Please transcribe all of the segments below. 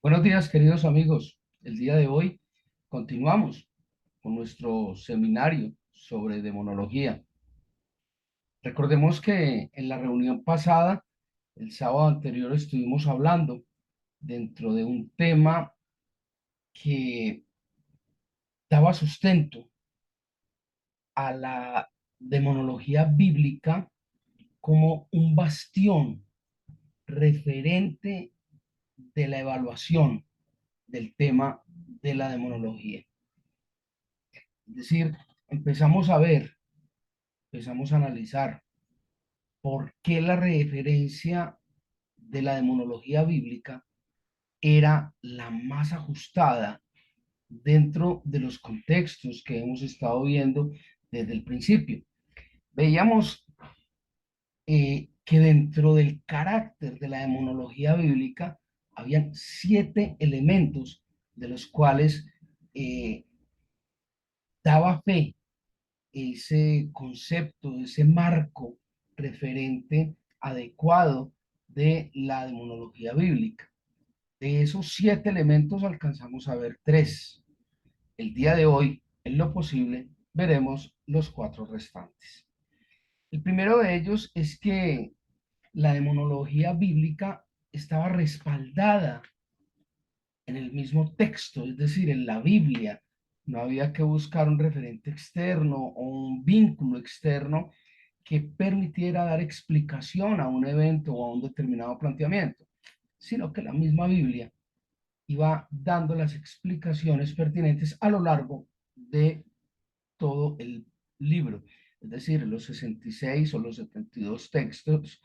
Buenos días, queridos amigos. El día de hoy continuamos con nuestro seminario sobre demonología. Recordemos que en la reunión pasada, el sábado anterior, estuvimos hablando dentro de un tema que daba sustento a la demonología bíblica como un bastión referente de la evaluación del tema de la demonología. Es decir, empezamos a ver, empezamos a analizar por qué la referencia de la demonología bíblica era la más ajustada dentro de los contextos que hemos estado viendo desde el principio. Veíamos que dentro del carácter de la demonología bíblica habían 7 elementos de los cuales eh, daba fe ese concepto, ese marco referente adecuado de la demonología bíblica. De esos 7 elementos alcanzamos a ver 3. El día de hoy, en lo posible, veremos los 4 restantes. El primero de ellos es que la demonología bíblica estaba respaldada en el mismo texto, es decir, en la Biblia. No había que buscar un referente externo o un vínculo externo que permitiera dar explicación a un evento o a un determinado planteamiento, sino que la misma Biblia iba dando las explicaciones pertinentes a lo largo de todo el libro, es decir, los 66 o los 72 textos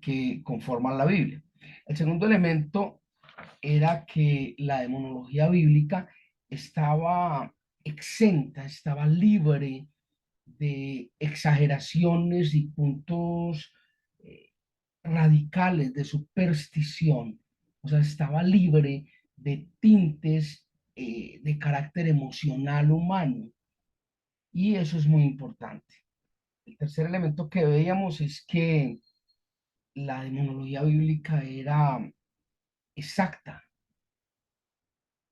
que conforman la Biblia. El segundo elemento era que la demonología bíblica estaba exenta, estaba libre de exageraciones y puntos eh, radicales de superstición, o sea, estaba libre de tintes de carácter emocional humano, y eso es muy importante. El tercer elemento que veíamos es que la demonología bíblica era exacta,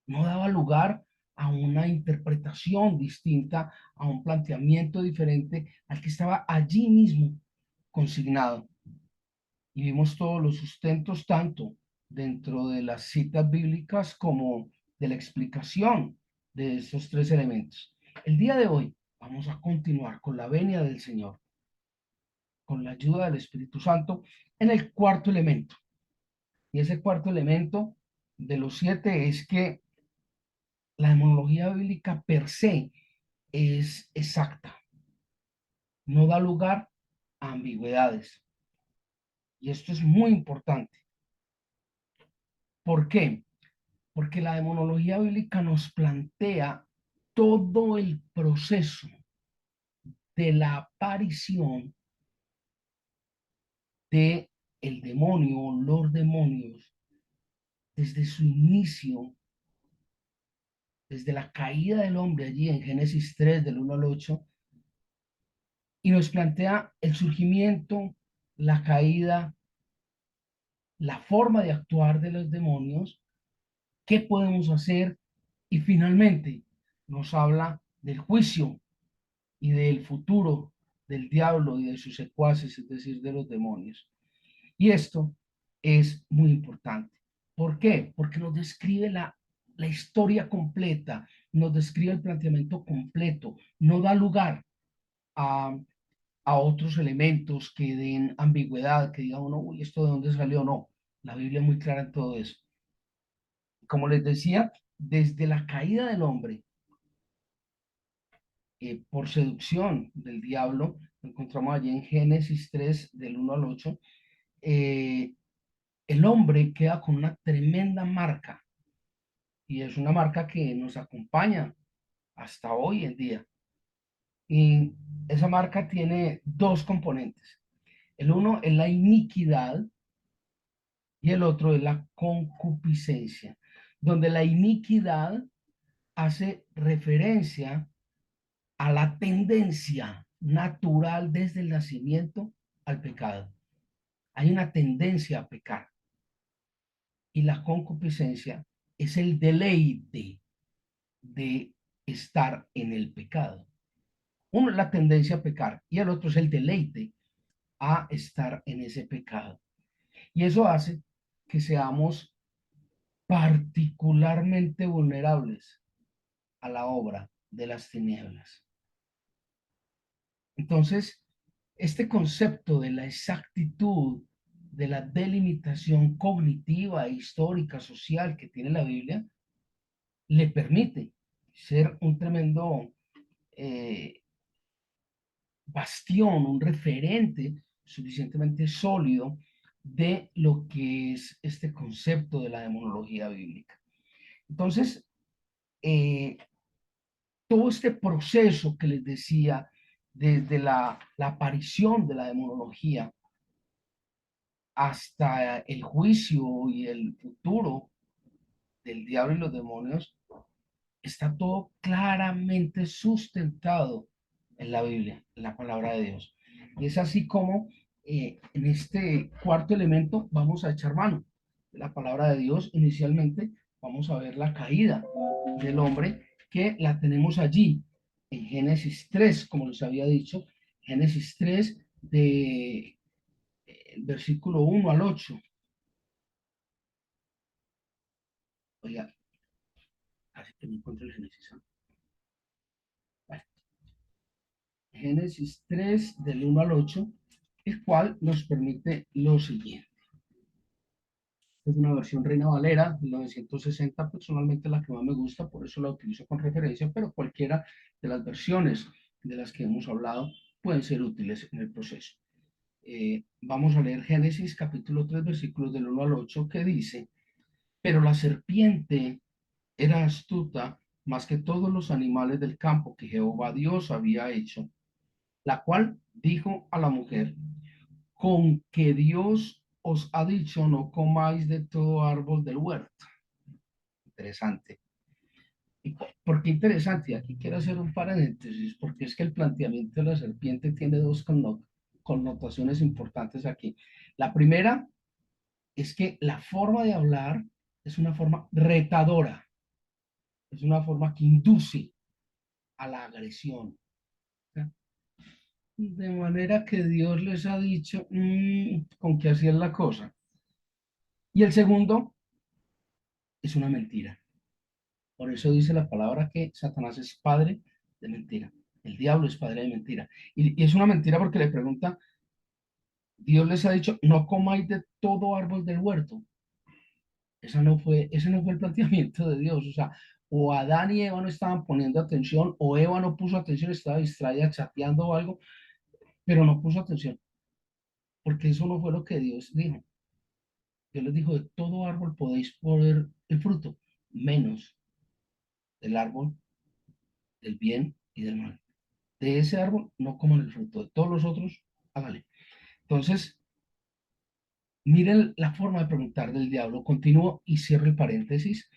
no daba lugar a una interpretación distinta, a un planteamiento diferente al que estaba allí mismo consignado. Y vimos todos los sustentos, tanto dentro de las citas bíblicas como de la explicación de esos 3 elementos. El día de hoy vamos a continuar con la venia del Señor, con la ayuda del Espíritu Santo, en el cuarto elemento. Y ese cuarto elemento de los 7 es que la demonología bíblica per se es exacta, no da lugar a ambigüedades. Y esto es muy importante. ¿Por qué? Porque la demonología bíblica nos plantea todo el proceso de la aparición de el demonio, los demonios, desde su inicio, desde la caída del hombre allí en Génesis 3, del 1 al 8, y nos plantea el surgimiento, la caída, la forma de actuar de los demonios, qué podemos hacer, y finalmente nos habla del juicio y del futuro del diablo y de sus secuaces, es decir, de los demonios. Y esto es muy importante. ¿Por qué? Porque nos describe la historia completa, nos describe el planteamiento completo, no da lugar a, a otros elementos que den ambigüedad, que diga uno, uy, ¿esto de dónde salió? No, la Biblia es muy clara en todo eso. Como les decía, desde la caída del hombre por seducción del diablo, lo encontramos allí en Génesis 3, del 1 al 8, eh, el hombre queda con una tremenda marca, y es una marca que nos acompaña hasta hoy en día. Y esa marca tiene 2 componentes. El uno es la iniquidad y el otro es la concupiscencia, donde la iniquidad hace referencia a la tendencia natural desde el nacimiento al pecado. Hay una tendencia a pecar. Y la concupiscencia es el deleite de estar en el pecado. Uno es la tendencia a pecar y el otro es el deleite a estar en ese pecado. Y eso hace que seamos particularmente vulnerables a la obra de las tinieblas. Entonces, este concepto de la exactitud, de la delimitación cognitiva, histórica, social que tiene la Biblia, le permite ser un tremendo eh, bastión, un referente suficientemente sólido de lo que es este concepto de la demonología bíblica. Entonces, eh, todo este proceso que les decía, desde la aparición de la demonología hasta el juicio y el futuro del diablo y los demonios, está todo claramente sustentado en la Biblia, en la palabra de Dios. Y es así como en este cuarto elemento vamos a echar mano de la palabra de Dios. Inicialmente vamos a ver la caída del hombre, que la tenemos allí en Génesis 3, como les había dicho, Génesis 3 de versículo 1 al 8. Oiga, así que me encuentro el Génesis. Vale. Génesis 3 del 1 al 8, el cual nos permite lo siguiente. Es una versión Reina Valera de 1960, personalmente la que más me gusta, por eso la utilizo con referencia, pero cualquiera de las versiones de las que hemos hablado pueden ser útiles en el proceso. Vamos a leer Génesis capítulo 3, versículos del 1 al 8, que dice: pero la serpiente era astuta más que todos los animales del campo que Jehová Dios había hecho, la cual dijo a la mujer: con que Dios os ha dicho no comáis de todo árbol del huerto. Interesante. ¿Y por qué interesante? Y aquí quiero hacer un paréntesis, porque es que el planteamiento de la serpiente tiene dos connotaciones importantes aquí. La primera es que la forma de hablar es una forma retadora, es una forma que induce a la agresión. De manera que Dios les ha dicho con que así es la cosa. Y el segundo es una mentira. Por eso dice la palabra que Satanás es padre de mentira. El diablo es padre de mentira. Y es una mentira porque le pregunta, Dios les ha dicho, no comáis de todo árbol del huerto. Ese no fue el planteamiento de Dios. O sea, o Adán y Eva no estaban poniendo atención, o Eva no puso atención, estaba distraída chateando o algo, pero no puso atención, porque eso no fue lo que Dios dijo. Dios les dijo, de todo árbol podéis poner el fruto, menos del árbol del bien y del mal. De ese árbol no coman el fruto, de todos los otros, hágale. Entonces, miren la forma de preguntar del diablo. Continúo y cierro el paréntesis.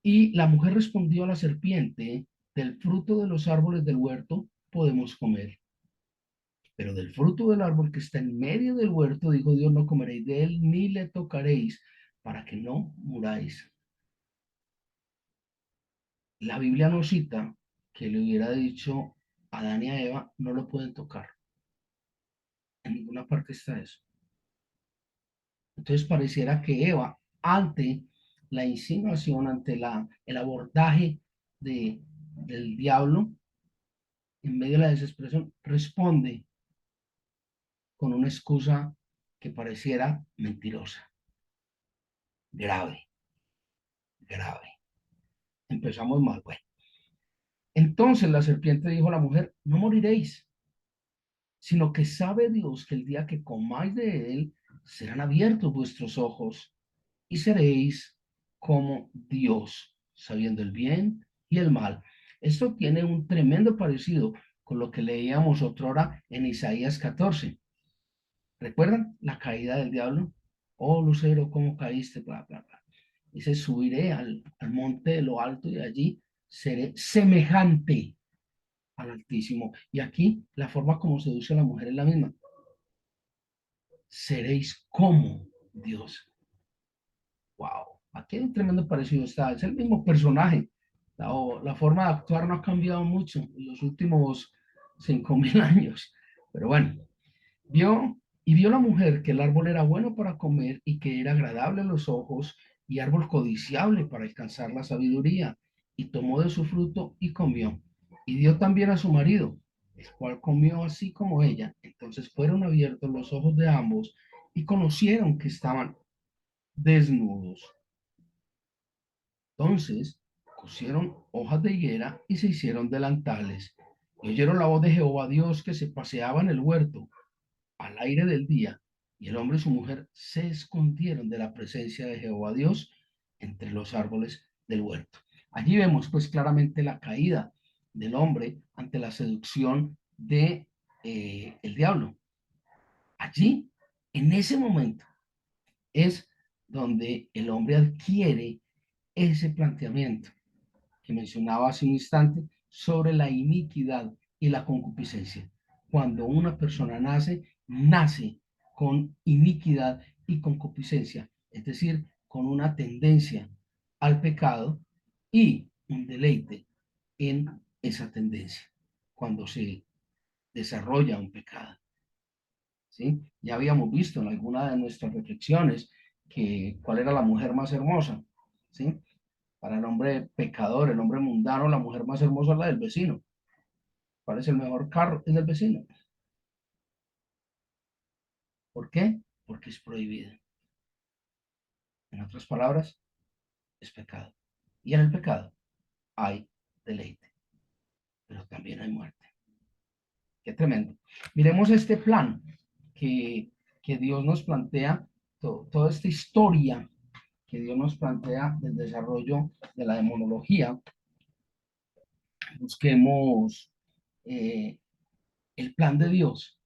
Y la mujer respondió a la serpiente, del fruto de los árboles del huerto podemos comer, pero del fruto del árbol que está en medio del huerto, dijo Dios, no comeréis de él ni le tocaréis para que no muráis. La Biblia no cita que le hubiera dicho a Adán y a Eva, no lo pueden tocar. En ninguna parte está eso. Entonces pareciera que Eva, ante la insinuación, ante el abordaje del diablo, en medio de la desesperación, responde con una excusa que pareciera mentirosa, grave, grave. Empezamos mal. Bueno, entonces la serpiente dijo a la mujer, no moriréis, sino que sabe Dios que el día que comáis de él, serán abiertos vuestros ojos y seréis como Dios, sabiendo el bien y el mal. Esto tiene un tremendo parecido con lo que leíamos otra hora en Isaías 14. ¿Recuerdan la caída del diablo? Oh, Lucero, ¿cómo caíste? Bla, bla, bla. Dice, subiré al monte de lo alto y allí seré semejante al Altísimo. Y aquí la forma como seduce a la mujer es la misma. Seréis como Dios. Wow. Aquí hay un tremendo parecido, está, es el mismo personaje. La forma de actuar no ha cambiado mucho en los últimos 5.000 años. Pero bueno, vio la mujer que el árbol era bueno para comer y que era agradable a los ojos y árbol codiciable para alcanzar la sabiduría. Y tomó de su fruto y comió. Y dio también a su marido, el cual comió así como ella. Entonces fueron abiertos los ojos de ambos y conocieron que estaban desnudos. Entonces cosieron hojas de higuera y se hicieron delantales. Y oyeron la voz de Jehová Dios que se paseaba en el huerto al aire del día, y el hombre y su mujer se escondieron de la presencia de Jehová Dios entre los árboles del huerto. Allí vemos pues claramente la caída del hombre ante la seducción de el diablo. Allí, en ese momento, es donde el hombre adquiere ese planteamiento que mencionaba hace un instante sobre la iniquidad y la concupiscencia. Cuando una persona nace con iniquidad y concupiscencia, es decir, con una tendencia al pecado y un deleite en esa tendencia, cuando se desarrolla un pecado. ¿Sí? Ya habíamos visto en alguna de nuestras reflexiones que cuál era la mujer más hermosa, ¿sí? Para el hombre pecador, el hombre mundano, la mujer más hermosa es la del vecino. ¿Cuál es el mejor carro? Es del vecino. ¿Por qué? Porque es prohibido. En otras palabras, es pecado. Y en el pecado hay deleite, pero también hay muerte. Qué tremendo. Miremos este plan que, que Dios nos plantea, toda esta historia que Dios nos plantea del desarrollo de la demonología. Busquemos el plan de Dios.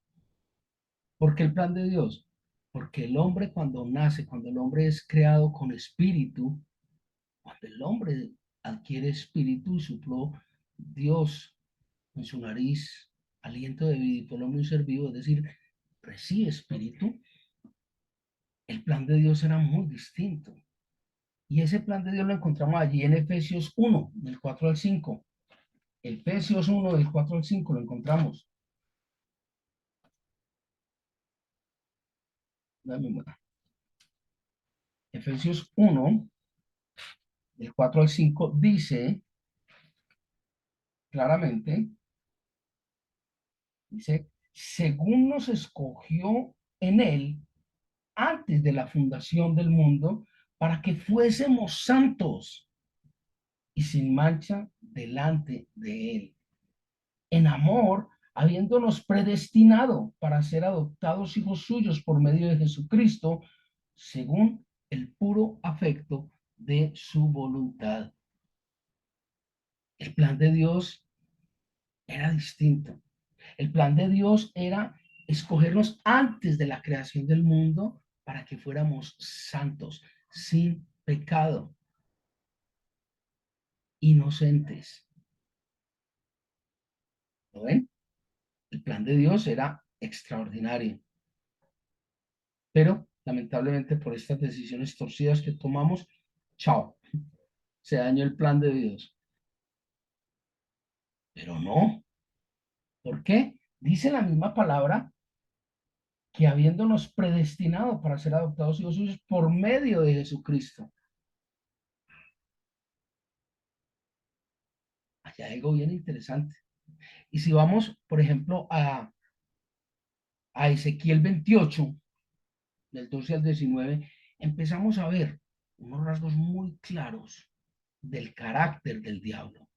¿Por qué el plan de Dios? Porque el hombre cuando nace, cuando el hombre es creado con espíritu, cuando el hombre adquiere espíritu y supló Dios en su nariz aliento de vida y fue el hombre un ser vivo, es decir, recibe espíritu, el plan de Dios era muy distinto. Y ese plan de Dios lo encontramos allí en Efesios 1, del 4 al 5. Efesios 1, del 4 al 5 lo encontramos. Efesios 1, del 4 al 5 dice claramente, dice, según nos escogió en él antes de la fundación del mundo, para que fuésemos santos y sin mancha delante de él. En amor, habiéndonos predestinado para ser adoptados hijos suyos por medio de Jesucristo, según el puro afecto de su voluntad. El plan de Dios era distinto. El plan de Dios era escogernos antes de la creación del mundo para que fuéramos santos, sin pecado, inocentes. ¿Lo ven? El plan de Dios era extraordinario, pero lamentablemente por estas decisiones torcidas que tomamos, chao, se dañó el plan de Dios. Pero no, ¿por qué? Dice la misma palabra que habiéndonos predestinado para ser adoptados hijos suyos por medio de Jesucristo. Allá hay algo bien interesante. Y si vamos, por ejemplo, a Ezequiel 28, del 12 al 19, empezamos a ver unos rasgos muy claros del carácter del diablo.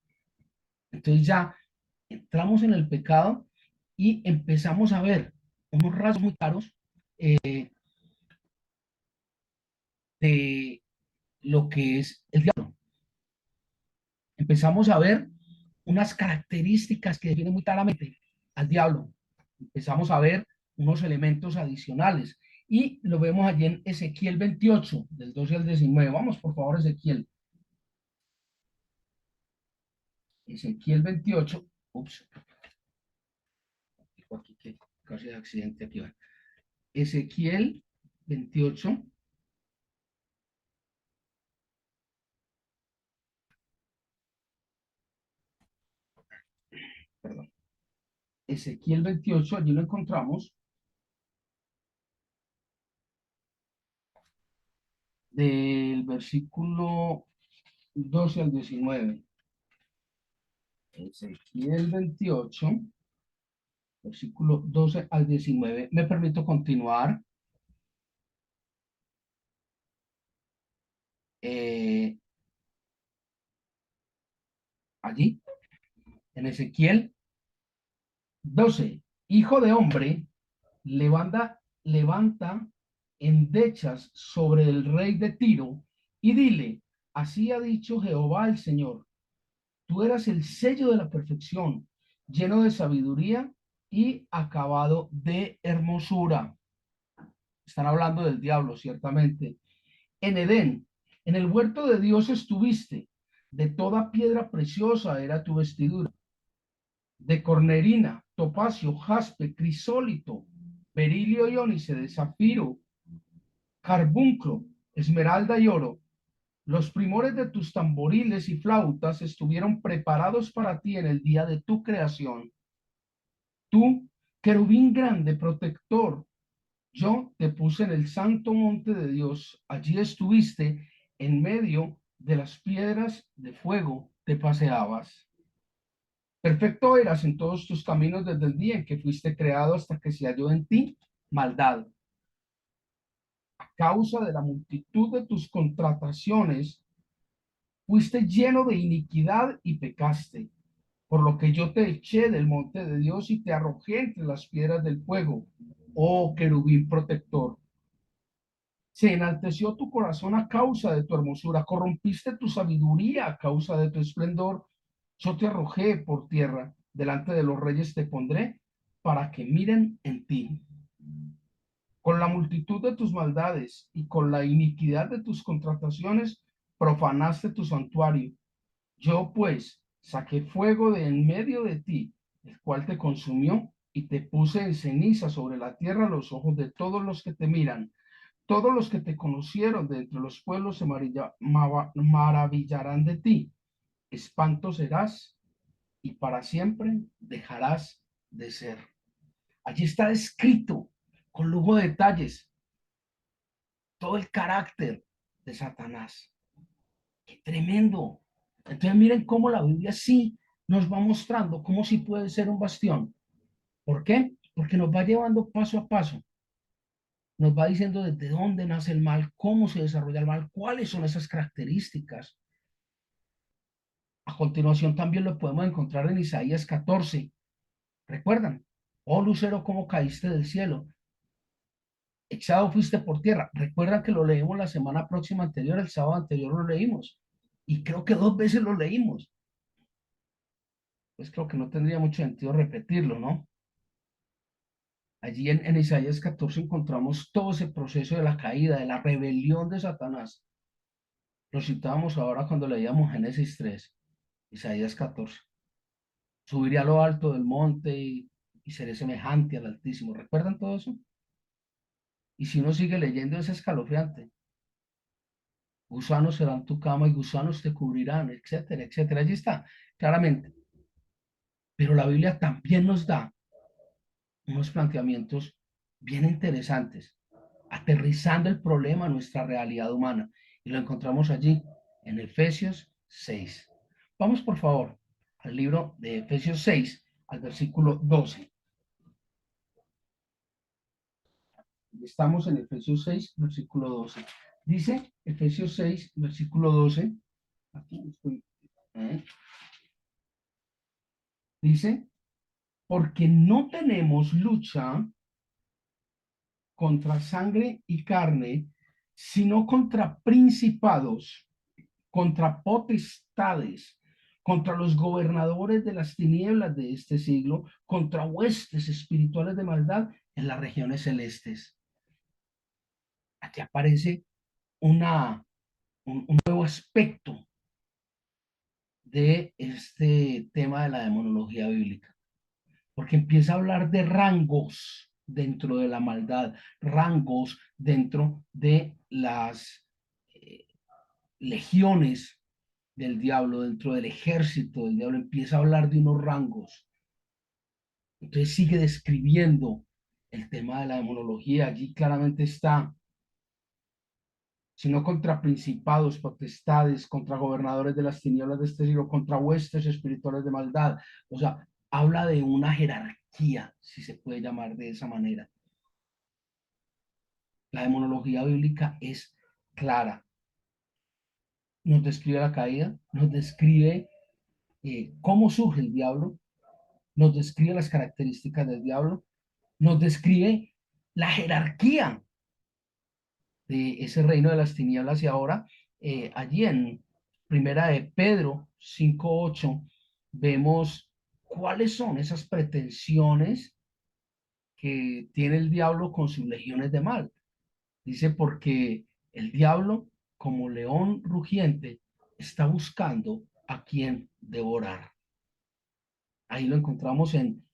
Entonces ya entramos en el pecado y empezamos a ver unos rasgos muy claros de lo que es el diablo. Empezamos a ver unas características que definen muy claramente al diablo. Empezamos a ver unos elementos adicionales y lo vemos allí en Ezequiel 28, del 12 al 19. Vamos, por favor, Ezequiel. Ezequiel 28. Ups, aquí que casi de accidente aquí va. Ezequiel 28, perdón, Ezequiel 28, allí lo encontramos, del versículo 12 al 19. Ezequiel 28, versículo 12 al 19. Me permito continuar. eh, allí, en Ezequiel 12. Hijo de hombre, levanta endechas sobre el rey de Tiro y dile, así ha dicho Jehová el Señor, tú eras el sello de la perfección, lleno de sabiduría y acabado de hermosura. Están hablando del diablo, ciertamente. En Edén, en el huerto de Dios estuviste, de toda piedra preciosa era tu vestidura, de cornerina, topacio, jaspe, crisólito, berilio y ónice, de zafiro, carbunclo, esmeralda y oro. Los primores de tus tamboriles y flautas estuvieron preparados para ti en el día de tu creación. Tú, querubín grande, protector, yo te puse en el santo monte de Dios. Allí estuviste en medio de las piedras de fuego, te paseabas. Perfecto eras en todos tus caminos desde el día en que fuiste creado hasta que se halló en ti maldad. A causa de la multitud de tus contrataciones, fuiste lleno de iniquidad y pecaste, por lo que yo te eché del monte de Dios y te arrojé entre las piedras del fuego, oh querubín protector. Se enalteció tu corazón a causa de tu hermosura, corrompiste tu sabiduría a causa de tu esplendor. Yo te arrojé por tierra, delante de los reyes te pondré, para que miren en ti. Con la multitud de tus maldades y con la iniquidad de tus contrataciones, profanaste tu santuario. Yo pues saqué fuego de en medio de ti, el cual te consumió, y te puse en ceniza sobre la tierra a los ojos de todos los que te miran. Todos los que te conocieron de entre los pueblos se maravillarán de ti. Espanto serás y para siempre dejarás de ser. Allí está escrito con lujo de detalles todo el carácter de Satanás. ¡Qué tremendo! Entonces miren cómo la Biblia sí nos va mostrando cómo sí puede ser un bastión. ¿Por qué? Porque nos va llevando paso a paso. Nos va diciendo desde dónde nace el mal, cómo se desarrolla el mal, cuáles son esas características. A continuación también lo podemos encontrar en Isaías 14. ¿Recuerdan? Oh Lucero, cómo caíste del cielo. Echado fuiste por tierra. Recuerdan que lo leímos la semana próxima anterior, el sábado anterior lo leímos. Y creo que dos veces lo leímos. Pues creo que no tendría mucho sentido repetirlo, ¿no? Allí en Isaías 14 encontramos todo ese proceso de la caída, de la rebelión de Satanás. Lo citábamos ahora cuando leíamos Génesis 3, Isaías 14. Subiré a lo alto del monte y seré semejante al Altísimo. ¿Recuerdan todo eso? Y si uno sigue leyendo es escalofriante. Gusanos serán tu cama y gusanos te cubrirán, etcétera, etcétera. Allí está, claramente. Pero la Biblia también nos da unos planteamientos bien interesantes, aterrizando el problema a nuestra realidad humana. Y lo encontramos allí en Efesios 6. Vamos, por favor, al libro de Efesios 6, al versículo 12. Estamos en Efesios 6, versículo 12. Dice Efesios 6, versículo 12. Aquí estoy. ¿eh? Dice, porque no tenemos lucha contra sangre y carne, sino contra principados, contra potestades, contra los gobernadores de las tinieblas de este siglo, contra huestes espirituales de maldad en las regiones celestes. Aquí aparece un nuevo aspecto de este tema de la demonología bíblica, porque empieza a hablar de rangos dentro de la maldad, rangos dentro de las eh, legiones del diablo, dentro del ejército del diablo, empieza a hablar de unos rangos. Entonces sigue describiendo el tema de la demonología. Allí claramente está, sino contra principados, potestades, contra gobernadores de las tinieblas de este siglo, contra huestes espirituales de maldad. O sea, habla de una jerarquía, si se puede llamar de esa manera. La demonología bíblica es clara. Nos describe la caída, nos describe cómo surge el diablo, nos describe las características del diablo, nos describe la jerarquía de ese reino de las tinieblas y ahora allí en Primera de Pedro 5:8 vemos cuáles son esas pretensiones que tiene el diablo con sus legiones de mal. Dice, porque el diablo, como león rugiente, está buscando a quien devorar. Ahí lo encontramos en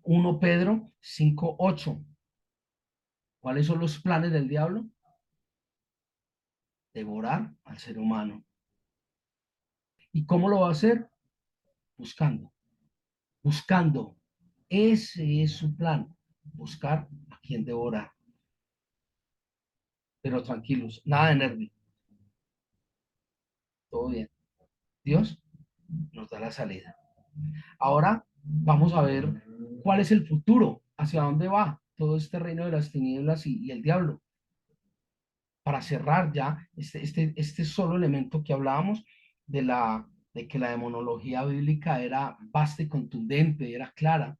1 Pedro 5:8. ¿Cuáles son los planes del diablo? Devorar al ser humano. ¿Y cómo lo va a hacer? Buscando, buscando. Ese es su plan, buscar a quien devorar. Pero tranquilos, nada de nervio, todo bien. Dios nos da la salida. Ahora vamos a ver cuál es el futuro, hacia dónde va todo este reino de las tinieblas y el diablo. Para cerrar ya este solo elemento que hablábamos de que la demonología bíblica era vasta y contundente, era clara.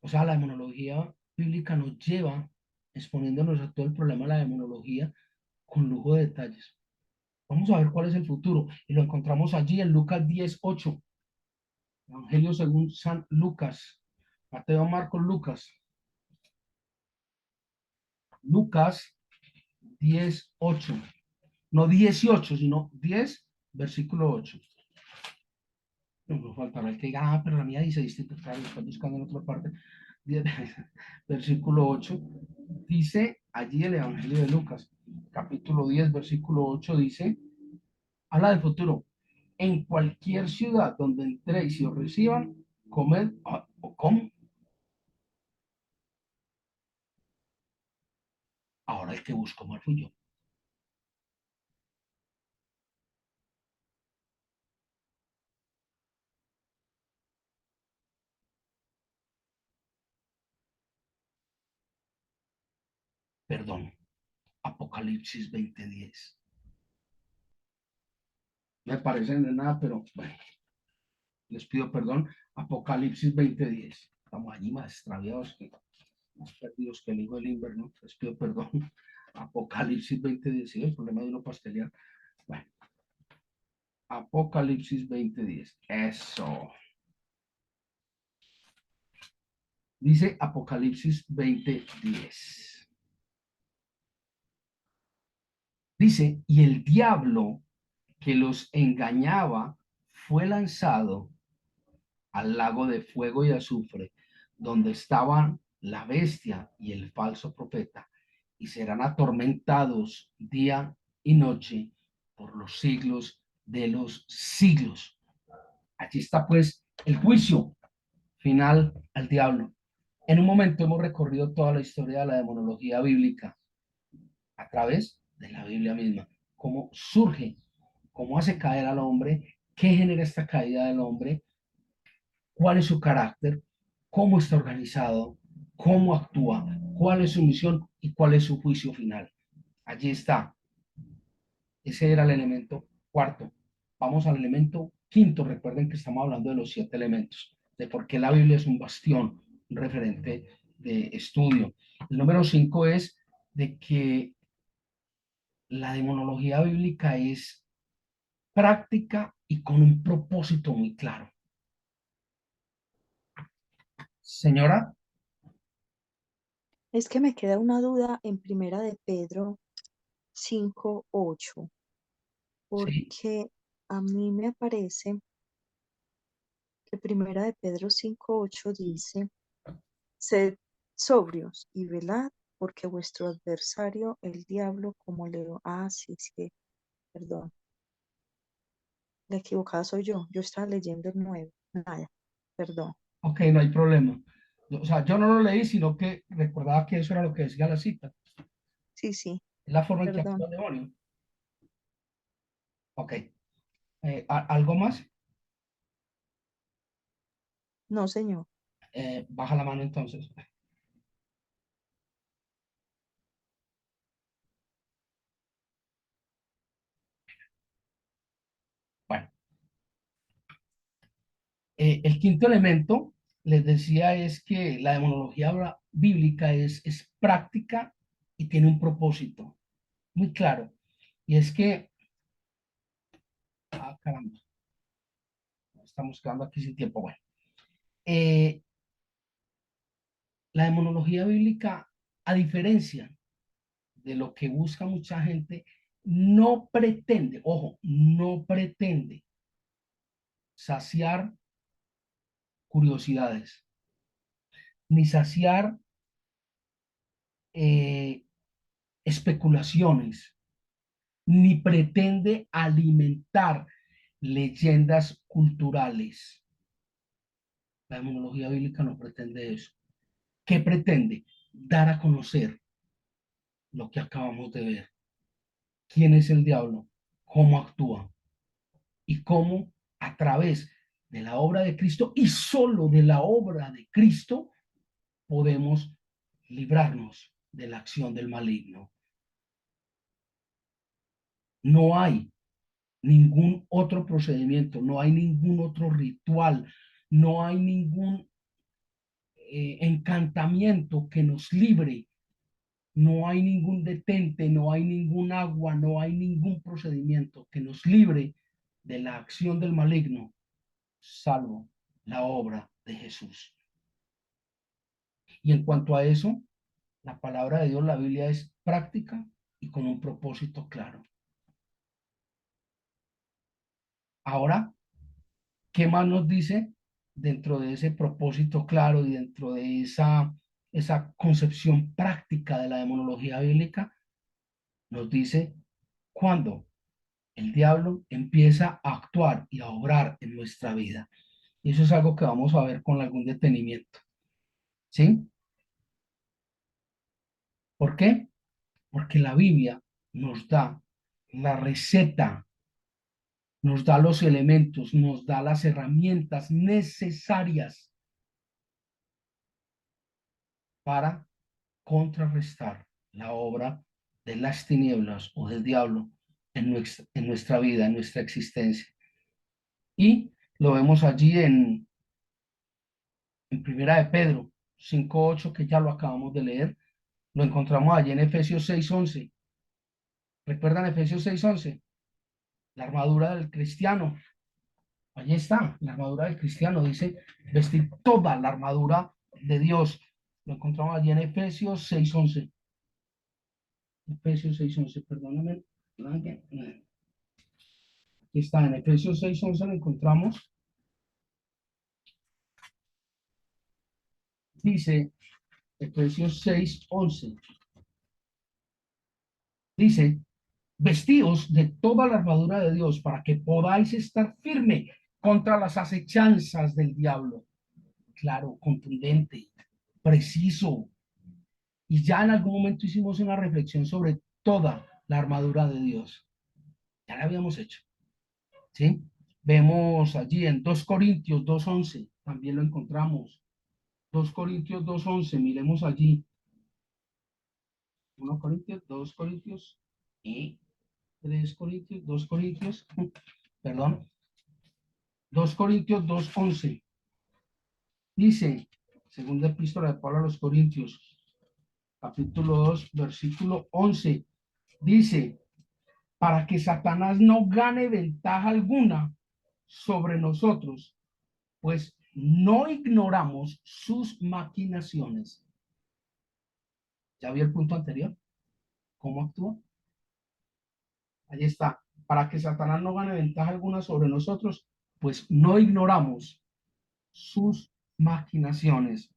O sea, la demonología bíblica nos lleva exponiéndonos a todo el problema de la demonología con lujo de detalles. Vamos a ver cuál es el futuro. Y lo encontramos allí en Lucas 10:8. Evangelio según San Lucas. Mateo, Marcos, Lucas. Lucas 10:8. No 18, sino 10, versículo 8. No faltará el que diga, pero la mía dice distinto, claro, está buscando en otra parte. 10, versículo 8, dice allí el Evangelio de Lucas, capítulo 10, versículo 8, dice, habla del futuro. En cualquier ciudad donde entréis y os reciban, comed o como. Ahora el que buscó mal fui yo. Perdón. Apocalipsis 20:10. Me parece de nada, pero bueno, les pido perdón. Apocalipsis 20:10. Estamos allí más extraviados que más perdidos que el hijo del invierno. Les pido perdón. Apocalipsis 20:10. ¿Sí? El problema de uno pastelear. Bueno, Apocalipsis 20:10. Eso. Dice Apocalipsis 20:10. Dice, y el diablo que los engañaba fue lanzado al lago de fuego y azufre, donde estaban la bestia y el falso profeta, y serán atormentados día y noche por los siglos de los siglos. Aquí está pues el juicio final al diablo. En un momento hemos recorrido toda la historia de la demonología bíblica a través de la Biblia misma, cómo surge, cómo hace caer al hombre, qué genera esta caída del hombre, cuál es su carácter, cómo está organizado, cómo actúa, cuál es su misión y cuál es su juicio final. Allí está. Ese era el elemento cuarto. Vamos al elemento quinto. Recuerden que estamos hablando de los 7 elementos, de por qué la Biblia es un bastión, un referente de estudio. El número 5 es de que la demonología bíblica es práctica y con un propósito muy claro. Señora, Es que me queda una duda en Primera de Pedro 5:8, sí, porque a mí me parece que Primera de Pedro 5:8 dice, sed sobrios y velad, porque vuestro adversario, el diablo, como leo, sí, sí, perdón, la equivocada soy yo estaba leyendo el 9, nada, perdón. Ok, no hay problema. O sea, yo no lo leí, sino que recordaba que eso era lo que decía la cita. Sí, sí, Es la forma en que actúa perdón. el demonio. Ok. ¿Algo más? No, señor. Baja la mano entonces. Bueno, el quinto elemento, les decía, es que la demonología bíblica es práctica y tiene un propósito muy claro. Y es que, caramba, estamos quedando aquí sin tiempo. Bueno, eh, la demonología bíblica, a diferencia de lo que busca mucha gente, no pretende, ojo, no pretende saciar curiosidades, ni saciar eh, especulaciones, ni pretende alimentar leyendas culturales. La demonología bíblica no pretende eso. ¿Qué pretende? Dar a conocer lo que acabamos de ver. ¿Quién es el diablo? ¿Cómo actúa? Y cómo a través de la obra de Cristo y solo de la obra de Cristo podemos librarnos de la acción del maligno. No hay ningún otro procedimiento, no hay ningún otro ritual, no hay ningún encantamiento que nos libre, no hay ningún detente, no hay ningún agua, no hay ningún procedimiento que nos libre de la acción del maligno, salvo la obra de Jesús. Y en cuanto a eso, la palabra de Dios, la Biblia es práctica y con un propósito claro. Ahora, ¿qué más nos dice dentro de ese propósito claro y dentro de esa concepción práctica de la demonología bíblica? Nos dice cuando el diablo empieza a actuar y a obrar en nuestra vida. Y eso es algo que vamos a ver con algún detenimiento. ¿Sí? ¿Por qué? Porque la Biblia nos da la receta, nos da los elementos, nos da las herramientas necesarias para contrarrestar la obra de las tinieblas o del diablo en nuestra vida, en nuestra existencia. Y lo vemos allí en Primera de Pedro 5:8, que ya lo acabamos de leer. Lo encontramos allí en Efesios 6:11. ¿Recuerdan Efesios 6:11? La armadura del cristiano. Allí está, la armadura del cristiano. Dice, vestir toda la armadura de Dios. Lo encontramos allí en Efesios 6:11. Efesios 6:11, perdóname. Aquí está, en Efesios 6:11 lo encontramos. Dice, Efesios 6:11. Dice, vestíos de toda la armadura de Dios para que podáis estar firme contra las acechanzas del diablo. Claro, contundente, preciso. Y ya en algún momento hicimos una reflexión sobre toda la armadura de Dios. Ya la habíamos hecho, ¿sí? Vemos allí en 2 Corintios 2:11, también lo encontramos. 2 Corintios 2:11, miremos allí. 1 Corintios, 2 Corintios y 3 Corintios, 2 Corintios, perdón, 2 Corintios 2:11. Dice, segunda epístola de Pablo a los Corintios, capítulo 2, versículo 11. Dice, para que Satanás no gane ventaja alguna sobre nosotros, pues no ignoramos sus maquinaciones. ¿Ya vio el punto anterior? ¿Cómo actúa? Ahí está. Para que Satanás no gane ventaja alguna sobre nosotros, pues no ignoramos sus maquinaciones.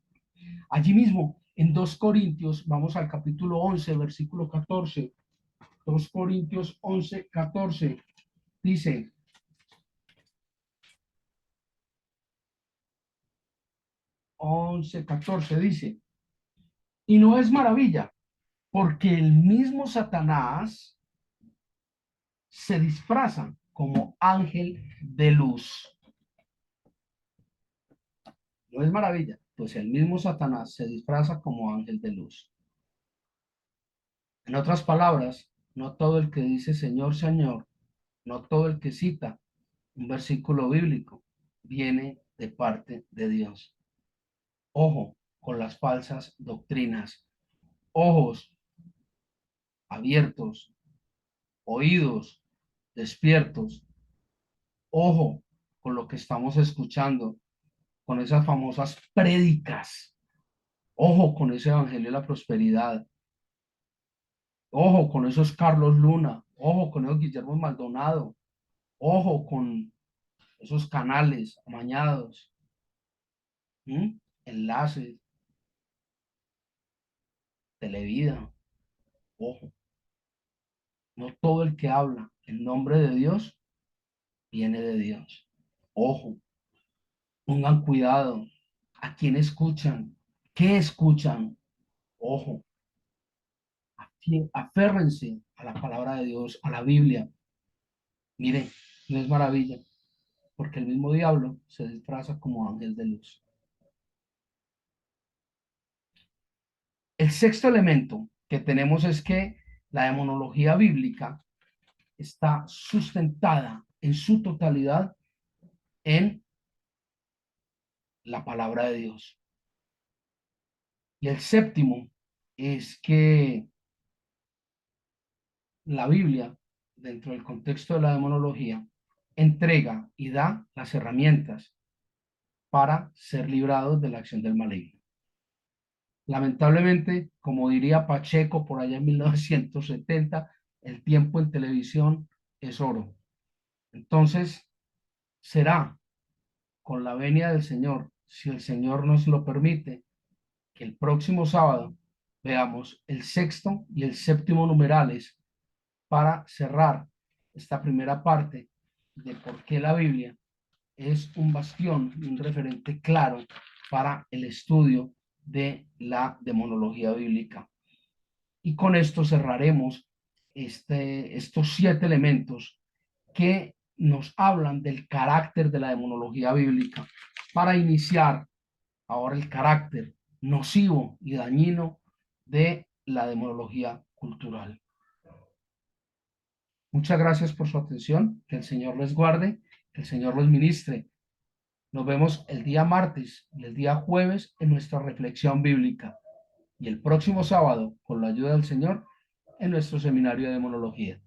Allí mismo, en 2 Corintios, vamos al capítulo 11, versículo 14. 2 Corintios 11, 14. Dice, 11, 14 dice, y no es maravilla, porque el mismo Satanás se disfraza como ángel de luz. No es maravilla, pues el mismo Satanás se disfraza como ángel de luz. En otras palabras, no todo el que dice Señor, Señor, no todo el que cita un versículo bíblico viene de parte de Dios. Ojo con las falsas doctrinas, ojos abiertos, oídos despiertos, ojo con lo que estamos escuchando, con esas famosas prédicas, ojo con ese evangelio de la prosperidad, ojo con esos Carlos Luna, ojo con esos Guillermo Maldonado, ojo con esos canales amañados, enlaces, Televida, ojo, no todo el que habla en nombre de Dios viene de Dios. Ojo, pongan cuidado a quién escuchan, qué escuchan. Ojo, aférrense a la palabra de Dios, a la Biblia. Mire, no es maravilla, porque el mismo diablo se disfraza como ángel de luz. El sexto elemento que tenemos es que la demonología bíblica está sustentada en su totalidad en la palabra de Dios. Y el séptimo es que la Biblia, dentro del contexto de la demonología, entrega y da las herramientas para ser librados de la acción del maligno. Lamentablemente, como diría Pacheco por allá en 1970, el tiempo en televisión es oro. Entonces, será con la venia del Señor, si el Señor nos lo permite, que el próximo sábado veamos el sexto y el séptimo numerales para cerrar esta primera parte de por qué la Biblia es un bastión, un referente claro para el estudio de la demonología bíblica. Y con esto cerraremos estos 7 elementos que nos hablan del carácter de la demonología bíblica para iniciar ahora el carácter nocivo y dañino de la demonología cultural. Muchas gracias por su atención, que el Señor les guarde, que el Señor los ministre. Nos vemos el día martes y el día jueves en nuestra reflexión bíblica y el próximo sábado, con la ayuda del Señor, en nuestro seminario de demonología.